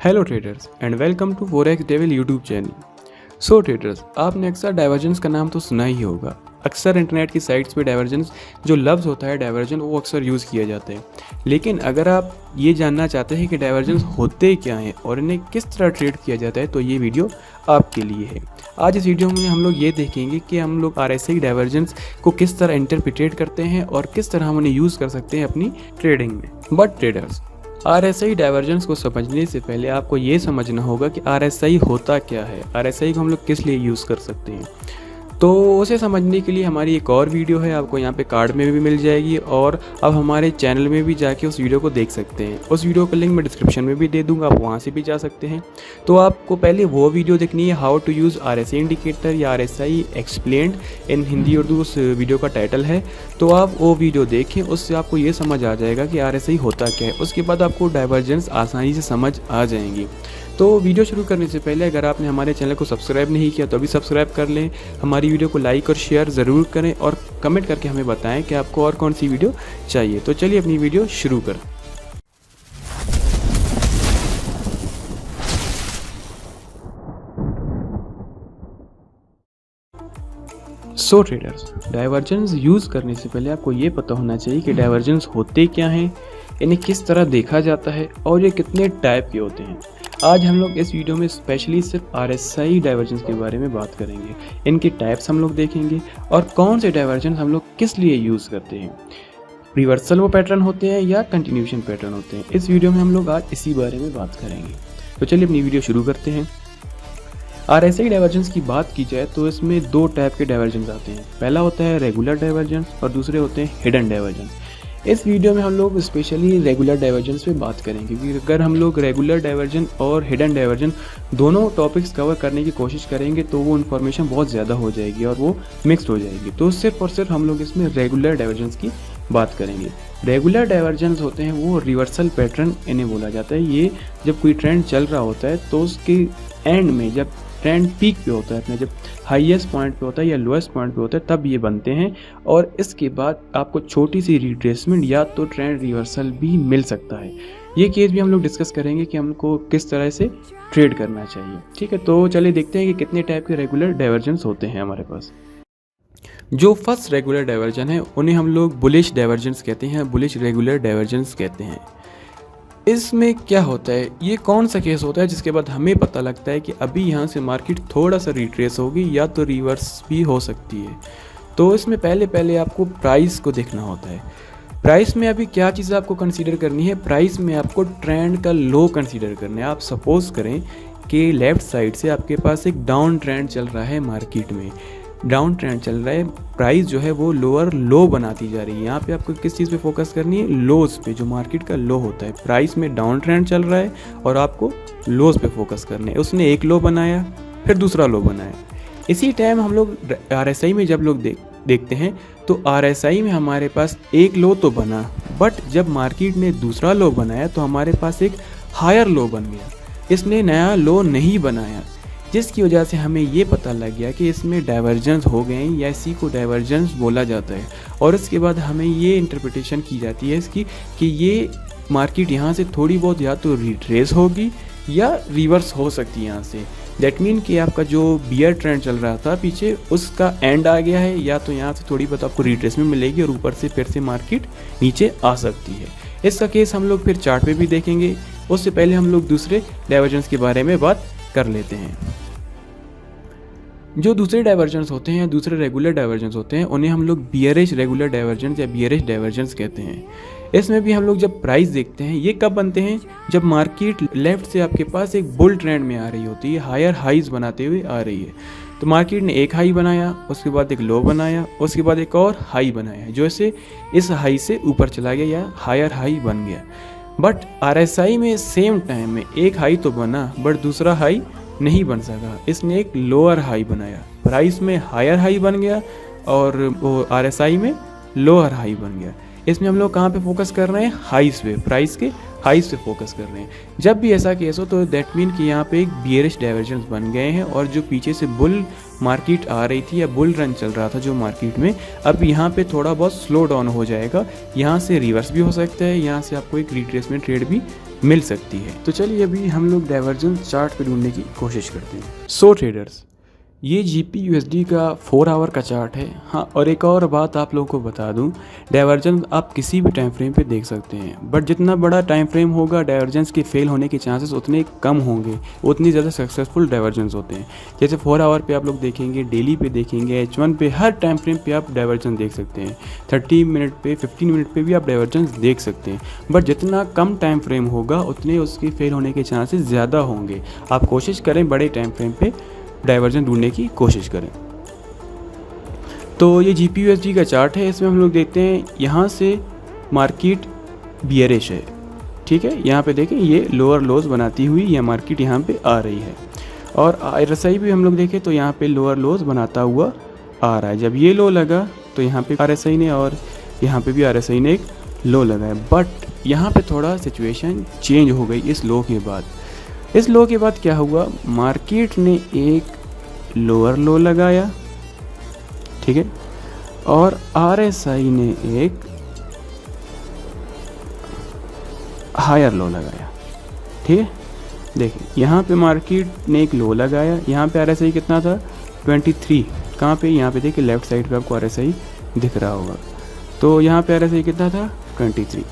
Hello traders and welcome to Forex Devil YouTube channel. So traders, आपने अक्सर divergence का नाम तो सुना ही होगा। अक्सर इंटरनेट की साइट्स पे डाइवर्जेंस जो लफ्ज़ होता है डाइवर्जन वो अक्सर यूज़ किए जाते हैं। लेकिन अगर आप ये जानना चाहते हैं कि डाइवर्जेंस होते क्या हैं और इन्हें किस तरह ट्रेड किया जाता है तो ये वीडियो आपके लिए है। आज इस वीडियो में हम लोग ये देखेंगे कि हम लोग RSI डाइवर्जेंस को किस तरह इंटरप्रिटेट करते हैं और किस तरह हम उन्हें यूज़ कर सकते हैं अपनी ट्रेडिंग में। बट ट्रेडर्स, RSI डाइवर्जेंस को समझने से पहले आपको ये समझना होगा कि RSI होता क्या है, RSI को हम लोग किस लिए यूज़ कर सकते हैं। तो उसे समझने के लिए हमारी एक और वीडियो है, आपको यहाँ पे कार्ड में भी मिल जाएगी और आप हमारे चैनल में भी जाके उस वीडियो को देख सकते हैं। उस वीडियो का लिंक मैं डिस्क्रिप्शन में भी दे दूँगा, आप वहाँ से भी जा सकते हैं। तो आपको पहले वो वीडियो देखनी है, how to use RSI indicator या RSI explained in Hindi Urdu, उस वीडियो का टाइटल है। तो आप वो वीडियो देखें, उससे आपको ये समझ आ जाएगा कि RSI होता क्या है। उसके बाद आपको डाइवर्जेंस आसानी से समझ आ जाएंगी। तो वीडियो शुरू करने से पहले अगर आपने हमारे चैनल को सब्सक्राइब नहीं किया तो अभी सब्सक्राइब कर लें, हमारी वीडियो को लाइक और शेयर ज़रूर करें और कमेंट करके हमें बताएं कि आपको और कौन सी वीडियो चाहिए। तो चलिए अपनी वीडियो शुरू करें। सो ट्रेडर्स, डाइवर्जेंस यूज़ करने से पहले आपको ये पता होना चाहिए कि डाइवर्जेंस होते क्या हैं, इन्हें किस तरह देखा जाता है और ये कितने टाइप के होते हैं। आज हम लोग इस वीडियो में स्पेशली सिर्फ RSI डाइवर्जेंस के बारे में बात करेंगे। इनके टाइप्स हम लोग देखेंगे और कौन से डाइवर्जेंस हम लोग किस लिए यूज़ करते हैं। रिवर्सल वो पैटर्न होते हैं या कंटिन्यूशन पैटर्न होते हैं, इस वीडियो में हम लोग आज इसी बारे में बात करेंगे। तो चलिए अपनी वीडियो शुरू करते हैं। RSI डाइवर्जेंस की बात की जाए तो इसमें दो टाइप के डाइवर्जेंस आते हैं। पहला होता है रेगुलर डाइवर्जेंस और दूसरे होते हैं हिडन डाइवर्जेंस। इस वीडियो में हम लोग स्पेशली रेगुलर डाइवर्जेंस पे बात करेंगे, क्योंकि अगर हम लोग रेगुलर डाइवर्जेंस और हिडन डाइवर्जेंस दोनों टॉपिक्स कवर करने की कोशिश करेंगे तो वो इन्फॉर्मेशन बहुत ज़्यादा हो जाएगी और वो मिक्स्ड हो जाएगी। तो सिर्फ और सिर्फ हम लोग इसमें रेगुलर डाइवर्जेंस की बात करेंगे। रेगुलर डाइवर्जेंस होते हैं वो रिवर्सल पैटर्न इन्हें बोला जाता है। ये जब कोई ट्रेंड चल रहा होता है तो उसके एंड में जब ट्रेंड पीक पे होता है, अपने जब हाईएस्ट पॉइंट पे होता है या लोएस्ट पॉइंट पे होता है तब ये बनते हैं और इसके बाद आपको छोटी सी रिट्रेसमेंट या तो ट्रेंड रिवर्सल भी मिल सकता है। ये केस भी हम लोग डिस्कस करेंगे कि हमको किस तरह से ट्रेड करना चाहिए। ठीक है, तो चलिए देखते हैं कि कितने टाइप के रेगुलर डाइवर्जेंस होते हैं हमारे पास। जो फर्स्ट रेगुलर डाइवर्जन है उन्हें हम लोग बुलिश डाइवर्जेंस कहते हैं, बुलिश रेगुलर डाइवर्जेंस कहते हैं। इसमें क्या होता है, ये कौन सा केस होता है जिसके बाद हमें पता लगता है कि अभी यहाँ से मार्केट थोड़ा सा रिट्रेस होगी या तो रिवर्स भी हो सकती है। तो इसमें पहले आपको प्राइस को देखना होता है। प्राइस में अभी क्या चीज़ आपको कंसीडर करनी है, प्राइस में आपको ट्रेंड का लो कंसीडर करना है। आप सपोज करें कि लेफ़्ट साइड से आपके पास एक डाउन ट्रेंड चल रहा है, मार्केट में डाउन ट्रेंड चल रहा है, प्राइस जो है वो लोअर लो बनाती जा रही है। यहाँ पे आपको किस चीज़ पे फोकस करनी है, लोज पे, जो मार्केट का लो होता है। प्राइस में डाउन ट्रेंड चल रहा है और आपको लोज पे फोकस करना है। उसने एक लो बनाया फिर दूसरा लो बनाया। इसी टाइम हम लोग RSI में जब लोग देखते हैं तो RSI में हमारे पास एक लो तो बना, बट जब मार्केट ने दूसरा लो बनाया तो हमारे पास एक हायर लो बन गया। इसने नया लो नहीं बनाया, जिसकी वजह से हमें ये पता लग गया कि इसमें डाइवर्जेंस हो गए या इसी को डाइवर्जेंस बोला जाता है। और इसके बाद हमें ये इंटरप्रिटेशन की जाती है इसकी कि ये मार्केट यहाँ से थोड़ी बहुत या तो रिट्रेस होगी या रिवर्स हो सकती है यहाँ से। दैट मीन कि आपका जो बियर ट्रेंड चल रहा था पीछे, उसका एंड आ गया है, या तो यहाँ से थोड़ी बहुत आपको रिट्रेसमेंट मिलेगी और ऊपर से फिर से मार्केट नीचे आ सकती है। इसका केस हम लोग फिर चार्ट पे भी देखेंगे। उससे पहले हम लोग दूसरे डाइवर्जेंस के बारे में बात कर लेते हैं। जो दूसरे डाइवर्जेंस होते हैं, दूसरे रेगुलर डाइवर्जेंस होते हैं, उन्हें हम लोग बियरिश रेगुलर डाइवर्जेंस या बियरिश डाइवर्जेंस कहते हैं। इसमें भी हम लोग जब प्राइस देखते हैं, ये कब बनते हैं, जब मार्केट लेफ्ट से आपके पास एक बुल ट्रेंड में आ रही होती है, हायर हाईज बनाते हुए आ रही है। तो मार्केट ने एक हाई बनाया, उसके बाद एक लो बनाया, उसके बाद एक और हाई बनाया, जो ऐसे इस हाई से ऊपर चला गया या हायर हाई बन गया। बट RSI में सेम टाइम में एक हाई तो बना बट दूसरा हाई नहीं बन सका, इसने एक लोअर हाई बनाया। प्राइस में हायर हाई बन गया और वो RSI में लोअर हाई बन गया। इसमें हम लोग कहाँ पे फोकस कर रहे हैं, हाइस पे, प्राइस के हाइस पे फोकस कर रहे हैं। जब भी ऐसा केस हो तो दैट मीन कि यहाँ पे एक बियरिश डाइवर्जेंस बन गए हैं और जो पीछे से बुल मार्केट आ रही थी या बुल रन चल रहा था जो मार्केट में, अब यहाँ पे थोड़ा बहुत स्लो डाउन हो जाएगा। यहाँ से रिवर्स भी हो सकता है, यहाँ से आपको एक रिट्रेसमेंट ट्रेड भी मिल सकती है। तो चलिए अभी हम लोग डाइवर्जेंस चार्ट पे ढूंढने की कोशिश करते हैं। सो ट्रेडर्स, ये GPUSD का 4 आवर का चार्ट है। हाँ, और एक और बात आप लोगों को बता दूं, डाइवर्जेंस आप किसी भी टाइम फ्रेम पे देख सकते हैं, बट जितना बड़ा टाइम फ्रेम होगा डाइवर्जेंस के फेल होने के चांसेस उतने कम होंगे, उतनी ज़्यादा सक्सेसफुल डाइवर्जेंस होते हैं। जैसे 4 आवर पे आप लोग देखेंगे, डेली पे देखेंगे, H1 पे, हर टाइम फ्रेम पे आप डाइवर्जेंस देख सकते हैं। 30 मिनट पे, 15 मिनट पे भी आप डाइवर्जेंस देख सकते हैं, बट जितना कम टाइम फ्रेम होगा उतने उसके फेल होने के चांसेस ज़्यादा होंगे। आप कोशिश करें बड़े टाइम फ्रेम पे डाइवर्जन ढूंढने की कोशिश करें। तो ये GPUSD का चार्ट है, इसमें हम लोग देखते हैं यहाँ से मार्केट बियरिश है, ठीक है। यहाँ पे देखें ये लोअर लोज बनाती हुई यह मार्केट यहाँ पे आ रही है, और RSI भी हम लोग देखें तो यहाँ पे लोअर लोज बनाता हुआ आ रहा है। जब ये लो लगा तो यहाँ पे RSI ने, और यहाँ पे भी RSI ने एक लो लगा है, बट यहाँ पे थोड़ा सिचुएशन चेंज हो गई इस लो के बाद। इस लो के बाद क्या हुआ, मार्केट ने एक लोअर लो लगाया, ठीक है, और RSI ने एक हायर लो लगाया, ठीक है। देखिए यहाँ पे मार्केट ने एक लो लगाया, यहाँ पे RSI कितना था 23, कहाँ पे, यहाँ पे देखिए लेफ्ट साइड पे आपको RSI दिख रहा होगा। तो यहाँ पे RSI कितना था 23।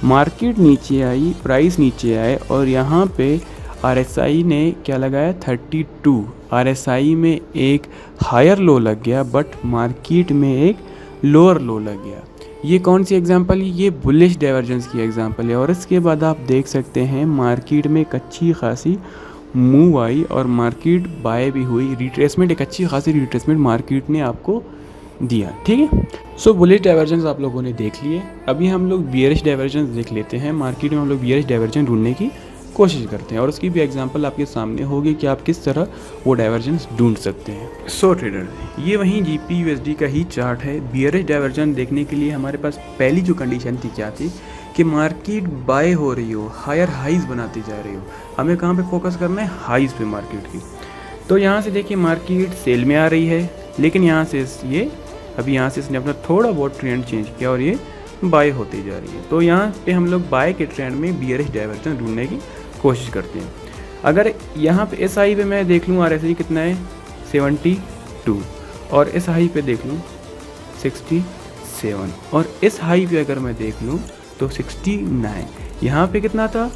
मार्केट नीचे आई, प्राइस नीचे आए, और यहाँ पे RSI ने क्या लगाया 32। RSI में एक हायर लो लग गया, बट मार्केट में एक लोअर लो लग गया। ये कौन सी एग्जांपल है, ये बुलिश डाइवर्जेंस की एग्जांपल है। और इसके बाद आप देख सकते हैं मार्केट में एक अच्छी खासी मूव आई और मार्केट बाय भी हुई, रिट्रेसमेंट, एक अच्छी खासी रिट्रेसमेंट मार्केट ने आपको दिया, ठीक है। सो बुलिश डाइवर्जेंस आप लोगों ने देख लिए। अभी हम लोग बियरिश डाइवर्जेंस देख लेते हैं। मार्केट में हम लोग बियरिश डाइवर्जेंस ढूंढने की कोशिश करते हैं, और उसकी भी एग्जांपल आपके सामने होगी कि आप किस तरह वो डाइवर्जेंस ढूंढ सकते हैं। सो ट्रेडर, ये वहीं GPUSD का ही चार्ट है। बियरिश डाइवर्जेंस देखने के लिए हमारे पास पहली जो कंडीशन थी क्या थी कि मार्केट बाय हो रही हो, हायर हाइज बनाती जा रही हो। हमें कहाँ पे फोकस करना है, हाइज पे मार्केट की। तो यहाँ से देखिए मार्केट सेल में आ रही है, लेकिन यहाँ से ये अभी यहाँ से इसने अपना थोड़ा बहुत ट्रेंड चेंज किया और ये बाय होती जा रही है। तो यहाँ पे हम लोग बाय के ट्रेंड में बियरिश डाइवर्जेंस ढूंढने की कोशिश करते हैं। अगर यहाँ पे इस हाई पे मैं देख लूँ RSI कितना है 72, और इस हाई पे देख लूँ 67, और इस हाई पे अगर मैं देख लूँ तो 69। यहाँ पे कितना था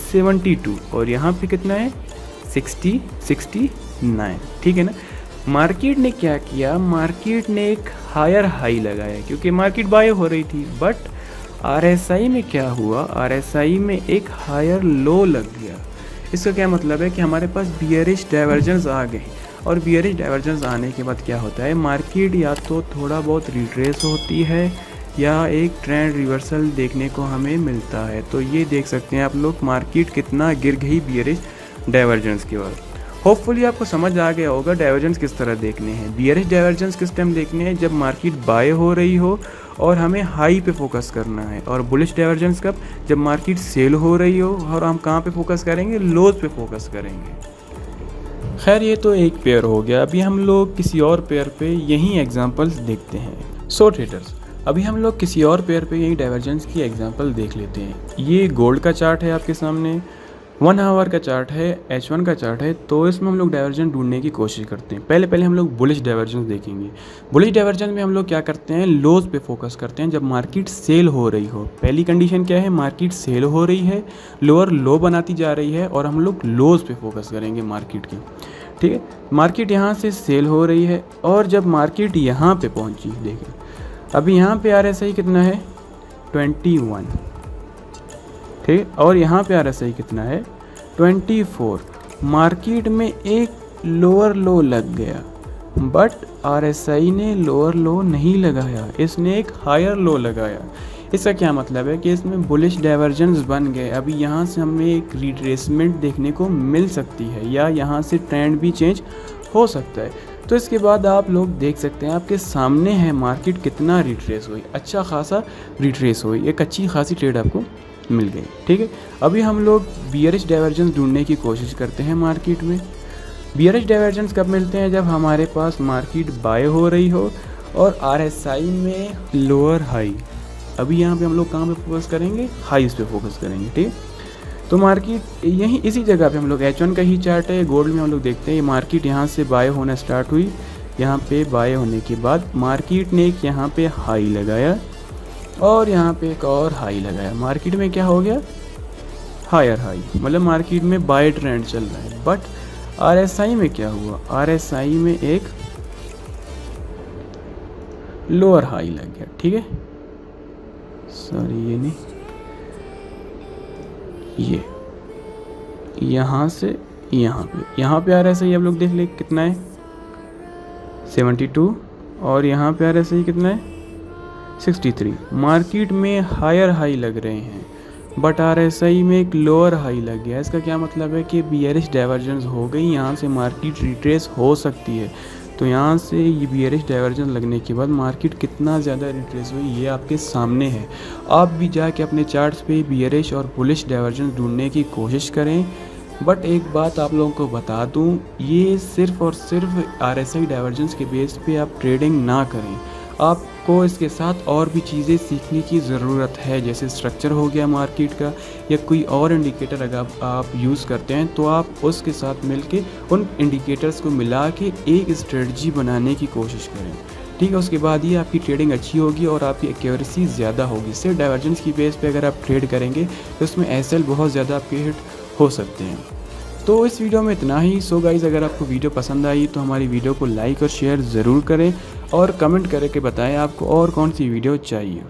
72, और यहाँ पे कितना है 69, ठीक है ना। मार्केट ने क्या किया, मार्केट ने एक हायर हाई लगाया क्योंकि मार्केट बाय हो रही थी, बट RSI में क्या हुआ, RSI में एक हायर लो लग गया। इसका क्या मतलब है कि हमारे पास बियरिश डाइवर्जेंस आ गए, और बियरिश डाइवर्जेंस आने के बाद क्या होता है, मार्केट या तो थोड़ा बहुत रिट्रेस होती है या एक ट्रेंड रिवर्सल देखने को हमें मिलता है। तो ये देख सकते हैं आप लोग मार्केट कितना गिर गई बियरिश डाइवर्जेंस के बाद। होपफुली आपको समझ आ गया होगा डाइवर्जेंस किस तरह देखने हैं। बियरिश डाइवर्जेंस किस टाइम देखने हैं, जब मार्केट बाय हो रही हो और हमें हाई पे फोकस करना है, और बुलिश डाइवर्जेंस कब, जब मार्केट सेल हो रही हो और हम कहाँ पे फोकस करेंगे, लोज पे फोकस करेंगे। खैर ये तो एक पेयर हो गया, अभी हम लोग किसी और पेयर पे यही एग्जांपल्स देखते हैं। सो ट्रेडर्स, अभी हम लोग किसी और पेयर पे यही डाइवर्जेंस की एग्जांपल देख लेते हैं। ये गोल्ड का चार्ट है आपके सामने, 1 आवर का चार्ट है, H1 का चार्ट है। तो इसमें हम लोग डाइवर्जेंस ढूंढने की कोशिश करते हैं। पहले हम लोग बुलिश डाइवर्जेंस देखेंगे। बुलिश डाइवर्जेंस में हम लोग क्या करते हैं, लोज पे फोकस करते हैं जब मार्केट सेल हो रही हो। पहली कंडीशन क्या है, मार्केट सेल हो रही है, लोअर लो बनाती जा रही है, और हम लोग लोज पे फोकस करेंगे मार्केट की, ठीक है। मार्केट यहाँ से सेल हो रही है, और जब मार्केट यहाँ पे पहुँची, देखिए अभी यहाँ पे RSI कितना है 21, ठीक, और यहाँ पे RSI कितना है 24। मार्केट में एक लोअर लो लग गया, बट RSI ने लोअर लो नहीं लगाया, इसने एक हायर लो लगाया। इसका क्या मतलब है कि इसमें बुलिश डाइवर्जेंस बन गए। अभी यहाँ से हमें एक रिट्रेसमेंट देखने को मिल सकती है, या यहाँ से ट्रेंड भी चेंज हो सकता है। तो इसके बाद आप लोग देख सकते हैं आपके सामने है मार्केट कितना रिट्रेस हुई, अच्छा खासा रिट्रेस हुई, एक अच्छी खासी ट्रेड आपको मिल गई, ठीक है। अभी हम लोग बियरिश डाइवर्जेंस ढूंढने की कोशिश करते हैं मार्केट में। बियरिश डाइवर्जेंस कब मिलते हैं, जब हमारे पास मार्केट बाय हो रही हो और RSI में लोअर हाई। अभी यहाँ पे हम लोग कहाँ पे फोकस करेंगे, हाईज पे फोकस करेंगे, ठीक है। तो मार्केट यहीं इसी जगह पे हम लोग H1 का ही चार्ट है, गोल्ड में हम लोग देखते हैं ये मार्केट यहाँ से बाय होना स्टार्ट हुई। यहाँ पे बाय होने के बाद मार्केट ने एक यहाँ पे हाई लगाया और यहाँ पे एक और हाई लगाया। मार्केट में क्या हो गया, हायर हाई, मतलब मार्केट में बाय ट्रेंड चल रहा है। बट RSI में क्या हुआ, RSI में एक लोअर हाई लग गया। ठीक है, सॉरी ये नहीं, ये यहाँ से यहाँ पे RSI आप लोग देख ले कितना है 72 और यहाँ पे RSI कितना है 63। मार्केट में हायर हाई लग रहे हैं बट RSI में एक लोअर हाई लग गया। इसका क्या मतलब है कि बियरिश डाइवर्जेंस हो गई, यहाँ से मार्केट रिट्रेस हो सकती है। तो यहाँ से ये बियरिश डाइवर्जेंस लगने के बाद मार्केट कितना ज़्यादा रिट्रेस हुई ये आपके सामने है। आप भी जाके अपने चार्ट्स पे बियरिश और बुलिश डाइवर्जेंस ढूंढने की कोशिश करें। बट एक बात आप लोगों को बता दूं, ये सिर्फ और सिर्फ RSI डाइवर्जेंस के बेस पे आप ट्रेडिंग ना करें। आपको इसके साथ और भी चीज़ें सीखने की ज़रूरत है, जैसे स्ट्रक्चर हो गया मार्केट का या कोई और इंडिकेटर अगर आप यूज़ करते हैं तो आप उसके साथ मिलके उन इंडिकेटर्स को मिला के एक स्ट्रेटजी बनाने की कोशिश करें। ठीक है, उसके बाद ही आपकी ट्रेडिंग अच्छी होगी और आपकी एक्यूरेसी ज़्यादा होगी। सिर्फ डाइवर्जेंस की बेस पे अगर आप ट्रेड करेंगे तो उसमें SL बहुत ज़्यादा आपके हिट हो सकते हैं। तो इस वीडियो में इतना ही। सो गाइज़, अगर आपको वीडियो पसंद आई तो हमारी वीडियो को लाइक और शेयर ज़रूर करें और कमेंट करके बताएं आपको और कौन सी वीडियो चाहिए।